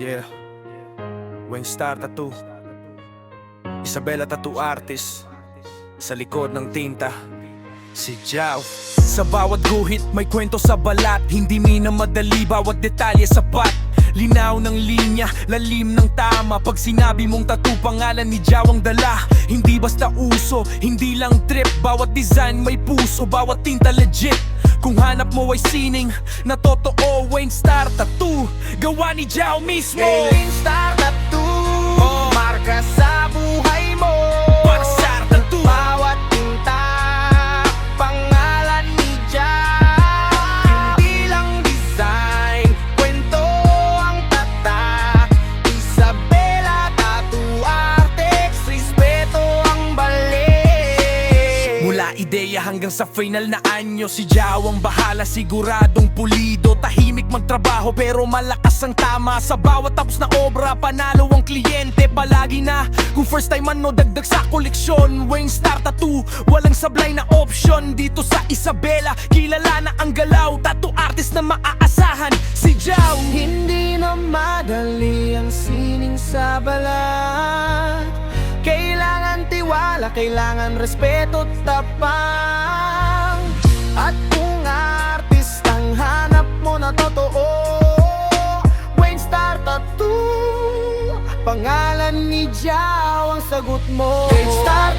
Yeah, Wayne Star Tattoo, Isabela Tattoo Artist. Sa likod ng tinta, si Jao. Sa bawat guhit may kwento sa balat. Hindi minamadali, bawat detalye sapat. Linaw ng linya, lalim ng tama. Pag sinabi mong tattoo, pangalan ni Jao ang dala. Hindi basta uso, hindi lang trip. Bawat design may puso, bawat tinta legit. Kung hanap mo ay sining na totoo, Wayne Star Tattoo, gawa ni Jao mismo. Wayne Star Tattoo, marka sa buhay mo. Para sa tattoo, bawat tinta, pangalan ni Jao. Hindi lang design, kwento ang tatak. Isabela Tattoo Artist, respeto ang balik. mula ideya hanggang sa final na anyo, si Jao ang bahala, siguradong pulido. Tahimik magtrabaho pero malakas ang tama. Sa bawat tapos na obra, panalo ang kliyente. Palagi na, kung first time man no, dagdag sa koleksyon. Wayne Star Tattoo, walang sablay na option. Dito sa Isabela, kilala na ang galaw. Tattoo artist na maaasahan, si Jao. Hindi na madali ang sining sa balat. Kailangan tiwala, kailangan respeto at tapang. At kung artistang hanap mo na totoo, Wayne Star Tattoo, pangalan ni Jao ang sagot mo. Wayne Star